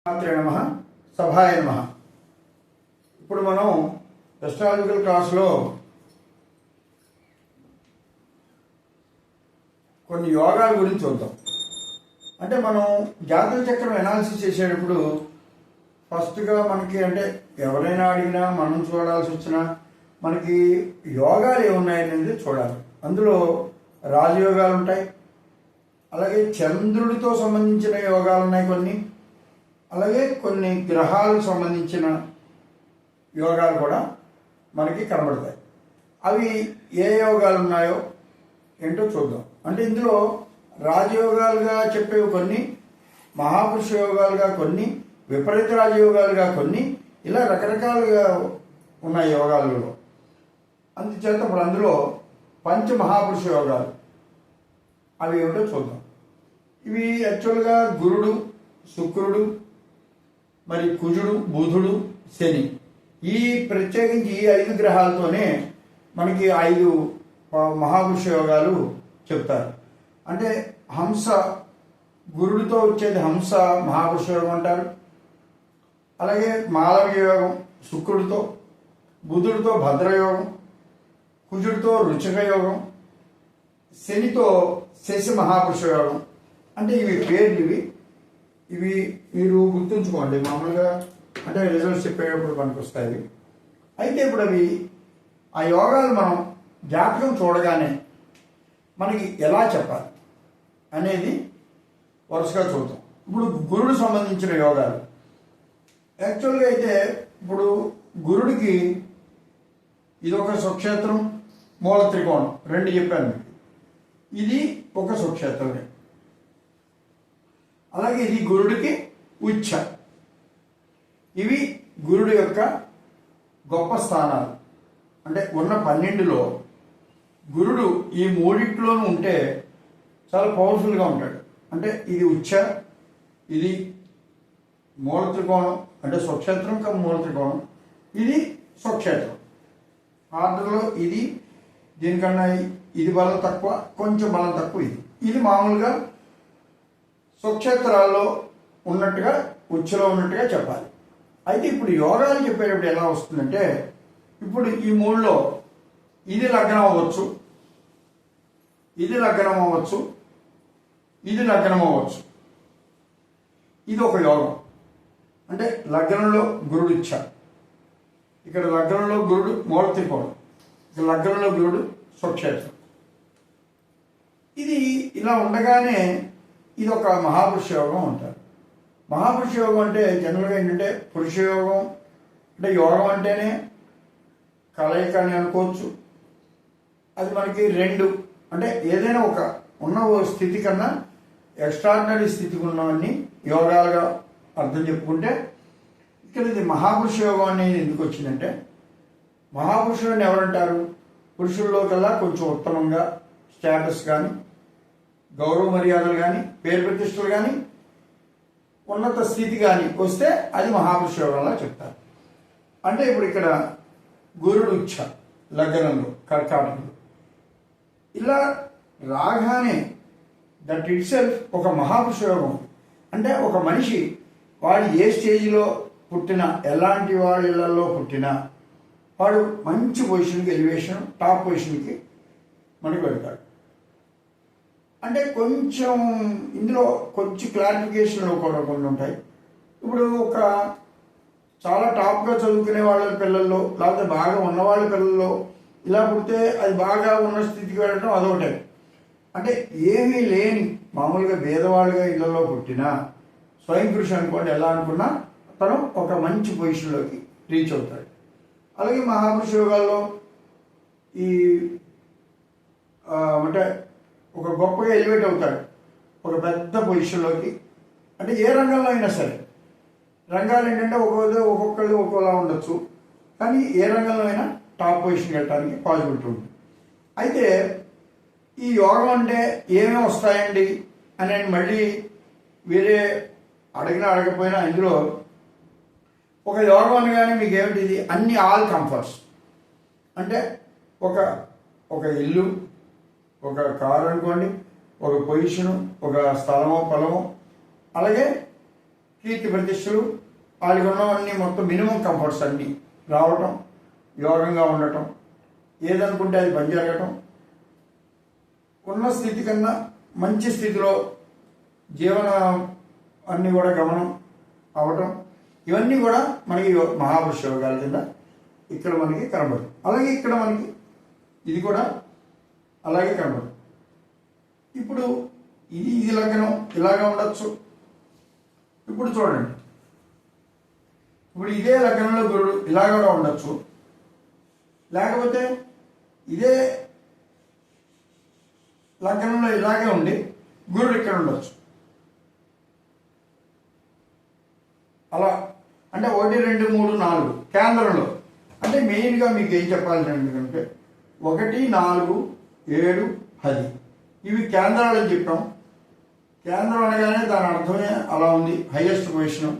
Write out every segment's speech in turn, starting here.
మాత్రే నమ సభాయ నమ. ఇప్పుడు మనం ఎస్ట్రాలజికల్ క్లాస్లో కొన్ని యోగాల గురించి చూద్దాం. అంటే మనం జాతక చక్రం ఎనాలిసిస్ చేసేటప్పుడు ఫస్ట్గా మనకి అంటే ఎవరైనా అడిగినా మనం చూడాల్సి వచ్చినా మనకి యోగాలు ఏమున్నాయనేది చూడాలి. అందులో రాజయోగాలు ఉంటాయి, అలాగే చంద్రుడితో సంబంధించిన యోగాలు ఉన్నాయి కొన్ని, అలాగే కొన్ని గ్రహాలకు సంబంధించిన యోగాలు కూడా మనకి కనబడతాయి. అవి ఏ యోగాలు ఉన్నాయో ఏంటో చూద్దాం. అంటే ఇందులో రాజయోగాలుగా చెప్పేవి కొన్ని, మహాపురుష యోగాలుగా కొన్ని, విపరీత రాజయోగాలుగా కొన్ని, ఇలా రకరకాలుగా ఉన్న యోగాలలో. అందుచేత ఇప్పుడు అందులో పంచమహాపురుష యోగాలు అవి ఏమిటో చూద్దాం. ఇవి యాక్చువల్గా గురుడు, శుక్రుడు, మరి కుజుడు, బుధుడు, శని, ఈ ప్రత్యేకించి ఈ 5 గ్రహాలతోనే మనకి 5 మహాపురుష యోగాలు చెప్తారు. అంటే హంస, గురుడితో వచ్చేది హంస మహాపురుష యోగం అంటారు. అలాగే మాలవ్య యోగం శుక్రుడితో, బుధుడితో భద్రయోగం, కుజుడితో రుచిక యోగం, శనితో శశి మహాపురుష యోగం. అంటే ఇవి పేర్లు, ఇవి మీరు గుర్తుంచుకోండి. మామూలుగా అంటే రిజల్ట్స్ చెప్పేటప్పుడు మనకు వస్తాయి. అయితే ఇప్పుడు అవి ఆ యోగాలు మనం జాతకం చూడగానే మనకి ఎలా చెప్పాలి అనేది వరుసగా చూద్దాం. ఇప్పుడు గురుడు సంబంధించిన యోగాలు యాక్చువల్గా అయితే ఇప్పుడు గురుడికి ఇదొక స్వక్షేత్రం, మూల త్రికోణం 2 చెప్పాను. ఇది ఒక స్వక్షేత్రమే. అలాగే ఇది గురుడికి ఉచ్చ. ఇవి గురుడు యొక్క గొప్ప స్థానాలు. అంటే ఉన్న 12లో గురుడు ఈ 3 ఉంటే చాలా పవర్ఫుల్గా ఉంటాడు. అంటే ఇది ఉచ్చ, ఇది మూల త్రికోణం అంటే స్వక్షేత్రం కమ్ మూల త్రికోణం, ఇది స్వక్షేత్రం. ఆర్డర్లో ఇది దీనికన్నా ఇది బలం తక్కువ, కొంచెం బలం తక్కువ. ఇది మామూలుగా స్వక్షేత్రాల్లో ఉన్నట్టుగా ఉచ్చలో ఉన్నట్టుగా చెప్పాలి. అయితే ఇప్పుడు యోగాలు చెప్పేటప్పుడు ఎలా వస్తుందంటే ఇప్పుడు ఈ 3లో ఇది లగ్నం అవ్వచ్చు, ఇది లగ్నం అవ్వచ్చు, ఇది లగ్నం అవ్వచ్చు. ఇది ఒక యోగం. అంటే లగ్నంలో గురుడు ఇచ్చ, ఇక్కడ లగ్నంలో గురుడు మూల త్రికోణం, ఇక్కడ లగ్నంలో గురుడు స్వక్షేత్రం. ఇది ఇలా ఉండగానే ఇది ఒక మహాపురుష యోగం అంటారు. మహాపురుష యోగం అంటే జనరల్గా ఏంటంటే పురుష యోగం అంటే యోగం అంటేనే కలయిక అని అనుకోవచ్చు. అది మనకి 2 అంటే ఏదైనా ఒక ఉన్న స్థితి కన్నా ఎక్స్ట్రాడినరీ స్థితికి ఉన్నవన్నీ యోగాలుగా అర్థం చెప్పుకుంటే, ఇక్కడ ఇది మహాపురుష యోగం అనేది ఎందుకు వచ్చిందంటే మహాపురుషులని ఎవరంటారు? పురుషుల్లో కల్లా కొంచెం ఉత్తమంగా స్టేటస్ కానీ, గౌరవ మర్యాదలు కానీ, పేరు ప్రతిష్టలు కానీ, ఉన్నత స్థితి కానీ వస్తే అది మహాపురుష యోగంలా చెప్తారు. అంటే ఇప్పుడు ఇక్కడ గురుడు ఉచ్చ లగ్నంలో కర్కాటకంలో ఇలా రాగానే దట్ ఇట్ సెల్ఫ్ ఒక మహాపురుష యోగం. అంటే ఒక మనిషి వాడు ఏ స్టేజ్లో పుట్టినా, ఎలాంటి వాళ్ళలో పుట్టినా వాడు మంచి పొజిషన్కి, ఎలివేషన్ టాప్ పొజిషన్కి మనకి పెడతాడు. అంటే కొంచెం ఇందులో కొంచెం క్లారిఫికేషన్లు కూడా కొన్ని ఉంటాయి. ఇప్పుడు ఒక చాలా టాప్గా చదువుకునే వాళ్ళ పిల్లల్లో, లేకపోతే బాగా ఉన్నవాళ్ళ పిల్లల్లో ఇలా పుడితే అది బాగా ఉన్న స్థితికి వెళ్ళడం అదొకటే. అంటే ఏమీ లేని మామూలుగా భేదవాళ్ళుగా ఇళ్లలో పుట్టినా, స్వయం కృషి అనుకోండి, ఎలా అనుకున్నా తను ఒక మంచి పొజిషన్లోకి రీచ్ అవుతాడు. అలాగే మహాపురుష యోగాల్లో ఈ అంటే ఒక గొప్పగా ఎలివేట్ అవుతాడు ఒక పెద్ద పొజిషన్లోకి. అంటే ఏ రంగంలో అయినా సరే, రంగాలు ఏంటంటే ఒక్కొక్కళ్ళు ఒక్కోలా ఉండొచ్చు, కానీ ఏ రంగంలో అయినా టాప్ పొజిషన్కి వెళ్ళడానికి పాసిబిలిటీ ఉంటుంది. అయితే ఈ యోగం అంటే ఏమేమి వస్తాయండి అని మళ్ళీ వేరే అడిగినా అడగకపోయినా ఇందులో ఒక యోగం అనగానే మీకు ఏమిటి, ఇది అన్ని ఆల్ కంఫర్ట్స్. అంటే ఒక ఇల్లు, ఒక కారు అనుకోండి, ఒక పొజిషను, ఒక స్థలమో పొలమో, అలాగే కీర్తి ప్రతిష్టలు వాళ్ళకి ఉన్నవన్నీ మొత్తం మినిమం కంఫర్ట్స్ అన్నీ రావటం, యోగంగా ఉండటం, ఏదనుకుంటే అది పని జరగటం, ఉన్న స్థితి కన్నా మంచి స్థితిలో జీవన అన్నీ కూడా గమనం అవటం, ఇవన్నీ కూడా మనకి మహాపురుష యోగాల కింద ఇక్కడ మనకి కనబడుతుంది. అలాగే ఇక్కడ మనకి ఇది కూడా అలాగే కనబడుతుంది. ఇప్పుడు ఇది లగ్నం ఇలాగా ఉండొచ్చు. ఇప్పుడు చూడండి, ఇప్పుడు ఇదే లగ్నంలో గురుడు ఇలా కూడా ఉండొచ్చు, లేకపోతే ఇదే లగ్నంలో ఇలాగే ఉండి గురుడు ఇక్కడ ఉండొచ్చు. అలా అంటే 1, 2, 3, 4 కేంద్రంలో. అంటే మెయిన్గా మీకు ఏం చెప్పాలి అంటే 1, 4, 7, 10 ఇవి కేంద్రాలని చెప్పాం. కేంద్రం అనగానే దాని అర్థమే అలా ఉంది, హైయెస్ట్ పొజిషన్.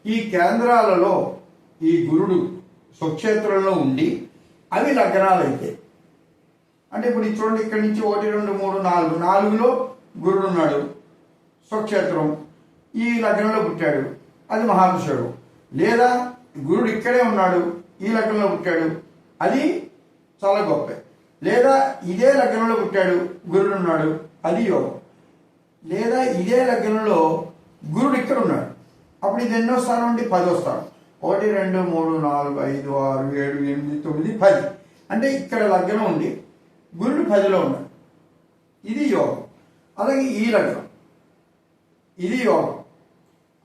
ఈ కేంద్రాలలో ఈ గురుడు స్వక్షేత్రంలో ఉండి అవి లగ్నాలు అయితే, అంటే ఇప్పుడు చూడండి, ఇక్కడి నుంచి 1, 2, 3, 4 4లో గురుడు ఉన్నాడు, స్వక్షేత్రం, ఈ లగ్నంలో పుట్టాడు, అది మహాపురుషుడు. లేదా గురుడు ఇక్కడే ఉన్నాడు, ఈ లగ్నంలో పుట్టాడు, అది చాలా గొప్ప. లేదా ఇదే లగ్నంలో పుట్టాడు, గురుడు ఉన్నాడు, అది యోగం. లేదా ఇదే లగ్నంలో గురుడు ఇక్కడ ఉన్నాడు, అప్పుడు ఇది ఎన్నో స్థానం ఉండి 10వ స్థానం. 1, 2, 3, 4, 5, 6, 7, 8, 9, 10. అంటే ఇక్కడ లగ్నం ఉంది, గురుడు 10లో ఉన్నాడు, ఇది యోగం. అలాగే ఈ లగ్నం, ఇది యోగం.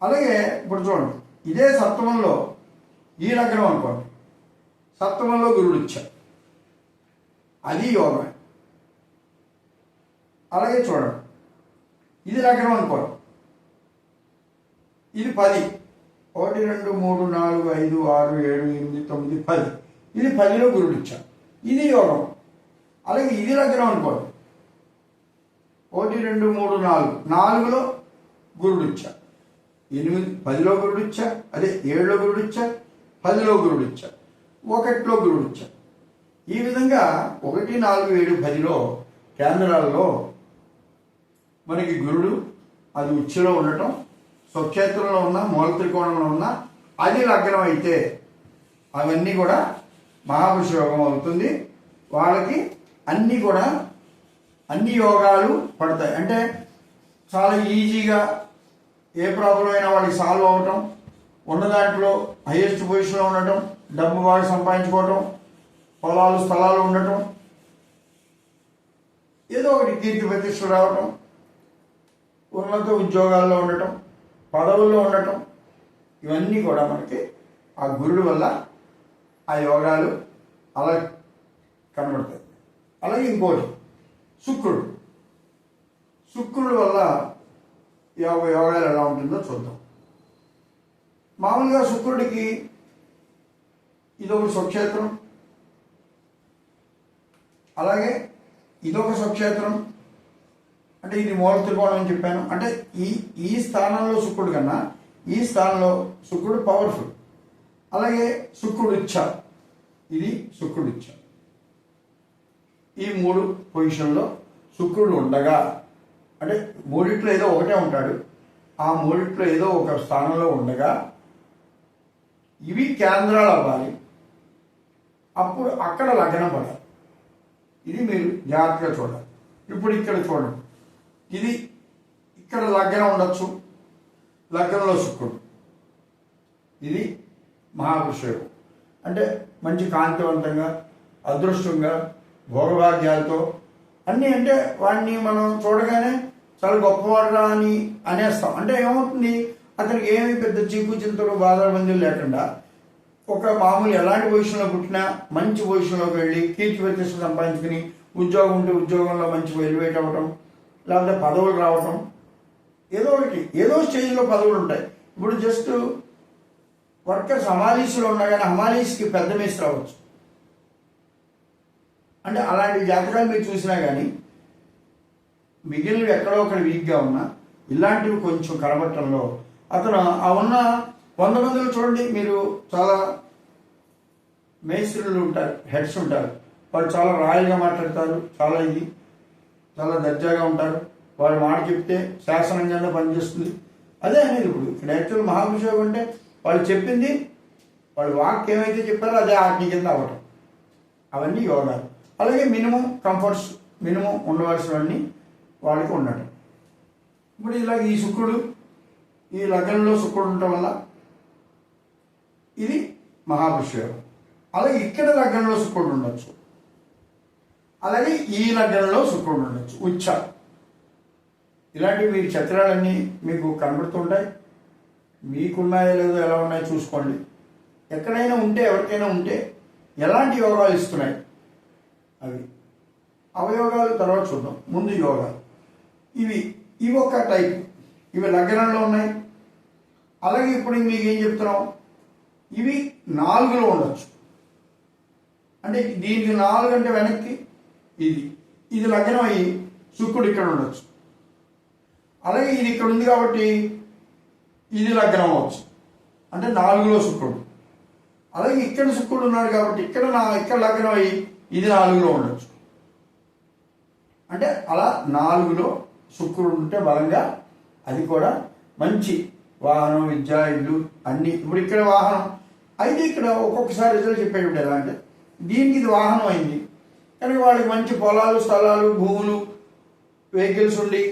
అలాగే ఇప్పుడు చూడండి, ఇదే సప్తమంలో ఈ లగ్నం అనుకోండి, సప్తమంలో గురుడు ఇచ్చాడు, అది యోగమే. అలాగే చూడండి, ఇది లగ్నం అనుకోండి, ఇది 10, 1, 2, 3, 4, 5, 6, 7, 8, 9, 10, ఇది 10లో గురుడు ఇచ్చాడు, ఇది యోగం. అలాగే ఇది లగ్నం అనుకోండి, 1, 2, 3, 4 4లో గురుడు ఇచ్చాడు, 8 10లో గురుడు ఇచ్చా, అదే 7లో గురుడు ఇచ్చా, 10లో గురుడు ఇచ్చా, 1లో గురుడు ఇచ్చా. ఈ విధంగా 1, 4, 7, 10లో కేంద్రాల్లో మనకి గురుడు అది ఉచ్చులో ఉండటం, స్వక్షేత్రంలో ఉన్న మూల త్రికోణంలో ఉన్న అది లగ్నం అయితే అవన్నీ కూడా మహాపురుష యోగం అవుతుంది. వాళ్ళకి అన్నీ కూడా అన్ని యోగాలు పడతాయి. అంటే చాలా ఈజీగా ఏ ప్రాబ్లం అయినా వాళ్ళకి సాల్వ్ అవ్వటం, ఉన్న దాంట్లో హైయెస్ట్ పొజిషన్లో ఉండటం, డబ్బు బాగా సంపాదించుకోవటం, పొలాలు స్థలాలు ఉండటం, ఏదో ఒకటి కీర్తి ప్రతిష్టలు రావటం, ఉన్నత ఉద్యోగాల్లో ఉండటం, పదవుల్లో ఉండటం, ఇవన్నీ కూడా మనకి ఆ గురుడు వల్ల ఆ యోగాలు అలా కనబడతాయి. అలాగే ఇంకోటి శుక్రుడు వల్ల యోగాలు ఎలా ఉంటుందో చూద్దాం. మామూలుగా శుక్రుడికి ఇదొక స్వక్షేత్రం, అలాగే ఇదొక స్వక్షేత్రం. అంటే ఇది మూల త్రికోణం అని చెప్పాను. అంటే ఈ స్థానంలో శుక్రుడు కన్నా ఈ స్థానంలో శుక్రుడు పవర్ఫుల్. అలాగే శుక్రుడు ఇచ్చ, ఇది శుక్రుడు ఇచ్చ. ఈ 3 పొజిషన్లో శుక్రుడు ఉండగా, అంటే మూడిట్లో ఏదో ఒకటే ఉంటాడు, ఆ మూడిట్లో ఏదో ఒక స్థానంలో ఉండగా ఇవి కేంద్రాలు అవ్వాలి, అప్పుడు అక్కడ లగ్నం పడాలి. ఇది మీరు జాగ్రత్తగా చూడాలి. ఇప్పుడు ఇక్కడ చూడండి, ఇది ఇక్కడ లగ్నం ఉండొచ్చు, లగ్నంలో శుక్రుడు, ఇది మహాపురుష యోగం. అంటే మంచి కాంతివంతంగా, అదృష్టంగా, భోగభాగ్యాలతో అన్నీ. అంటే వాడిని మనం చూడగానే చాలా గొప్పవాడురా అని అనేస్తాం. అంటే ఏమవుతుంది, అతనికి ఏమి పెద్ద చీకు చింతలు బాధాబందులు లేకుండా ఒక మామూలు ఎలాంటి పొజిషన్లో పుట్టినా మంచి పొజిషన్లోకి వెళ్ళి కీర్తి ప్రతిష్టలు సంపాదించుకుని, ఉద్యోగం ఉంటే ఉద్యోగంలో మంచి ఎలివేట్ అవ్వటం, లేకపోతే పదవులు రావటం, ఏదో ఒకటి ఏదో స్టేజ్లో పదవులు ఉంటాయి. ఇప్పుడు జస్ట్ వర్కర్స్ హమాలీస్లో ఉన్నా కానీ హమాలీస్కి పెద్ద మేస్త్రి రావచ్చు. అంటే అలాంటి జాతకాలు మీరు చూసినా కానీ మిగిలినవి ఎక్కడో ఒకటి వీక్గా ఉన్నా ఇలాంటివి కొంచెం కనబట్టంలో అతను ఆ ఉన్న 100 మందిలో చూడండి, మీరు చాలా మేస్త్రులు ఉంటారు, హెడ్స్ ఉంటారు, వాళ్ళు చాలా రాయల్గా మాట్లాడతారు, చాలా దర్జాగా ఉంటారు. వారి మాట చెప్తే శాసనంగానే పనిచేస్తుంది. అదే అనేది ఇప్పుడు ఇక్కడ యాక్చువల్ మహాపురుష యోగం అంటే వాళ్ళు చెప్పింది, వాళ్ళు వాక్ ఏమైతే చెప్పారో అదే ఆజ్ఞ కింద అవ్వటం, అవన్నీ యోగాలు. అలాగే మినిమం కంఫర్ట్స్, మినిమం ఉండవలసినవన్నీ వాళ్ళకి ఉండటం. ఇప్పుడు ఇలాగ ఈ శుక్రుడు, ఈ లగ్నంలో శుక్రుడు ఉండటం వల్ల ఇది మహాపురుష యోగం. అలాగే ఇక్కడ లగ్నంలో శుక్రుడు ఉండొచ్చు, అలాగే ఈ లగ్నంలో శుక్రుడు ఉండొచ్చు, ఉచ్చ. ఇలాంటివి మీరు చక్రాలన్నీ మీకు కనబడుతుంటాయి. మీకున్నాయో లేదో ఎలా ఉన్నాయో చూసుకోండి. ఎక్కడైనా ఉంటే, ఎవరికైనా ఉంటే ఎలాంటి యోగాలు ఇస్తున్నాయి అవి అవయోగాలు తర్వాత చూద్దాం. ముందు యోగాలు ఇవి ఒక టైప్, ఇవి లగ్నంలో ఉన్నాయి. అలాగే ఇప్పుడు మీకు ఏం చెప్తున్నాం, ఇవి 4లో ఉండొచ్చు. అంటే దీనికి 4 అంటే వెనక్కి ఇది లగ్నం అయ్యి శుక్రుడు ఇక్కడ ఉండొచ్చు. అలాగే ఇది ఇక్కడ ఉంది కాబట్టి ఇది లగ్నం అవ్వచ్చు, అంటే 4లో శుక్రుడు. అలాగే ఇక్కడ శుక్రుడు ఉన్నాడు కాబట్టి ఇక్కడ లగ్నం అయ్యి ఇది 4లో ఉండొచ్చు. అంటే అలా 4లో శుక్రుడు ఉంటే బలంగా, అది కూడా మంచి వాహనం, విద్య, ఇల్లు అన్ని. ఇప్పుడు ఇక్కడ వాహనం అయితే ఇక్కడ ఒక్కొక్కసారి రిజల్ట్ చెప్పేటప్పుడు ఎలా అంటే, దీనికి ఇది వాహనం అయింది కానీ వాళ్ళకి మంచి పొలాలు, స్థలాలు, భూములు, వెహికల్స్ ఉండి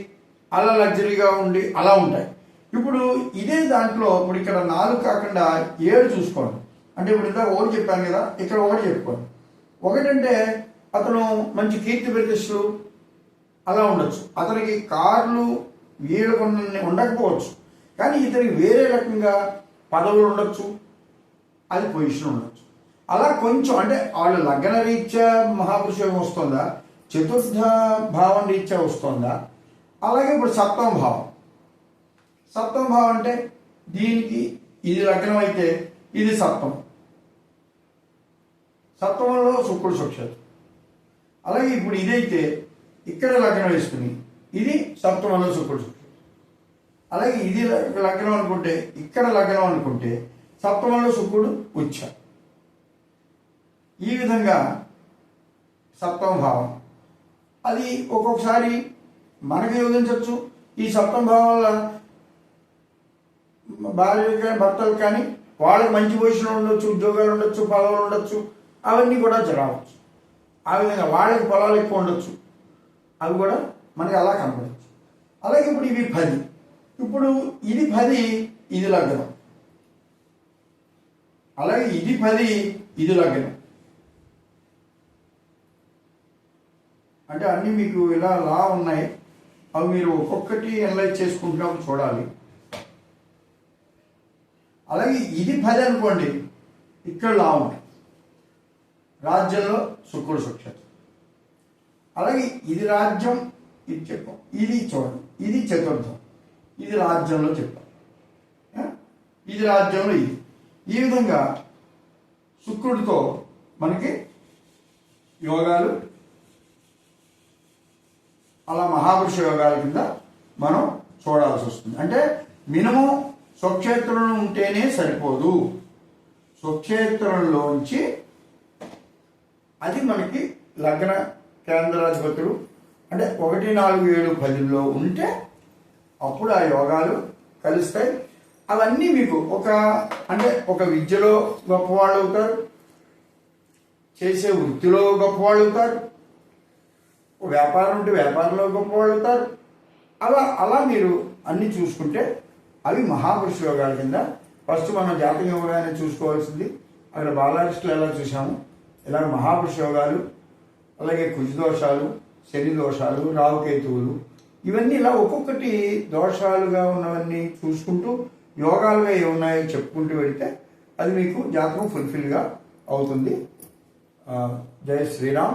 అలా లగ్జరీగా ఉండి అలా ఉంటాయి. ఇప్పుడు ఇదే దాంట్లో ఇప్పుడు ఇక్కడ 4 కాకుండా 7 చూసుకోండి. అంటే ఇప్పుడు ఇంత 1 చెప్పాను కదా, ఇక్కడ 1 చెప్పుకోండి. 1 అంటే అతను మంచి కీర్తి ప్రతిష్టలు అలా ఉండొచ్చు. అతనికి కార్లు వీళ్ళకు ఉండకపోవచ్చు, కానీ ఇతనికి వేరే రకంగా పదవులు ఉండొచ్చు, అది పొజిషన్ ఉండొచ్చు. అలా కొంచెం అంటే వాళ్ళు లగ్న రీత్యా మహాపురుష యోగం వస్తుందా, చతుర్థ భావం రీత్యా వస్తుందా. అలాగే ఇప్పుడు సప్తమ భావం అంటే దీనికి ఇది లగ్నం అయితే ఇది సప్తమంలో శుక్రుడు సుక్షేత్రం. అలాగే ఇప్పుడు ఇదైతే ఇక్కడ లగ్నం వేసుకుని ఇది సప్తమంలో శుక్రుడు సుక్షేత్రం. అలాగే ఇది లగ్నం అనుకుంటే, ఇక్కడ లగ్నం అనుకుంటే సప్తమంలో శుక్రుడు ఉచ్చ. ఈ విధంగా సప్తమ భావం అది ఒక్కొక్కసారి మనకి యోగించవచ్చు. ఈ సప్తమ భావం వల్ల భార్యలు కానీ భర్తలు కానీ వాళ్ళకి మంచి పొజిషన్ ఉండొచ్చు, ఉద్యోగాలు ఉండొచ్చు, పదవులు ఉండొచ్చు, అవన్నీ కూడా రావచ్చు. ఆ విధంగా వాళ్ళకి పొలాలు ఎక్కువ ఉండొచ్చు, అవి కూడా మనకి అలా కనపడచ్చు. అలాగే ఇప్పుడు ఇవి 10, ఇప్పుడు ఇది 10, ఇది లగ్నం. అలాగే ఇది 10, ఇది లగ్నం. అంటే అన్నీ మీకు ఇలా లా ఉన్నాయి. అవి మీరు ఒక్కొక్కటి అనలైజ్ చేసుకుంటున్నప్పుడు చూడాలి. అలాగే ఇది 10 అనుకోండి, ఇక్కడ లా ఉంది, రాజ్యంలో శుక్రుడు సుక్షేత్రం. అలాగే ఇది రాజ్యం, ఇది చెప్పాం, ఇది చూడండి, ఇది చతుర్థం, ఇది రాజ్యంలో చెప్పాం, ఇది రాజ్యంలో ఇది. ఈ విధంగా శుక్రుడితో మనకి యోగాలు అలా మహాపురుష యోగాల కింద మనం చూడాల్సి వస్తుంది. అంటే మినిమం స్వక్షేత్రంలో ఉంటేనే సరిపోదు, స్వక్షేత్రంలోంచి అది మనకి లగ్న కేంద్రాధిపతులు అంటే 1, 4, 7, 10లో ఉంటే అప్పుడు ఆ యోగాలు కలుస్తాయి. అవన్నీ మీకు ఒక విద్యలో గొప్పవాళ్ళు అవుతారు, చేసే వృత్తిలో గొప్పవాళ్ళు అవుతారు, వ్యాపారం ఉంటే వ్యాపారంలో గొప్పవాళ్ళు అవుతారు. అలా మీరు అన్ని చూసుకుంటే అవి మహాపురుష యోగాల కింద. ఫస్ట్ మనం జాతక యోగాన్ని చూసుకోవాల్సింది. అక్కడ బాలారిస్టులు ఎలా చూసాము, ఇలా మహాపురుష యోగాలు, అలాగే కుజదోషాలు, శని దోషాలు, రావుకేతువులు, ఇవన్నీ ఇలా ఒక్కొక్కటి దోషాలుగా ఉన్నవన్నీ చూసుకుంటూ యోగాలుగా ఏమున్నాయో చెప్పుకుంటూ వెళితే అది మీకు జాతకం ఫుల్ఫిల్గా అవుతుంది. జై శ్రీరామ్.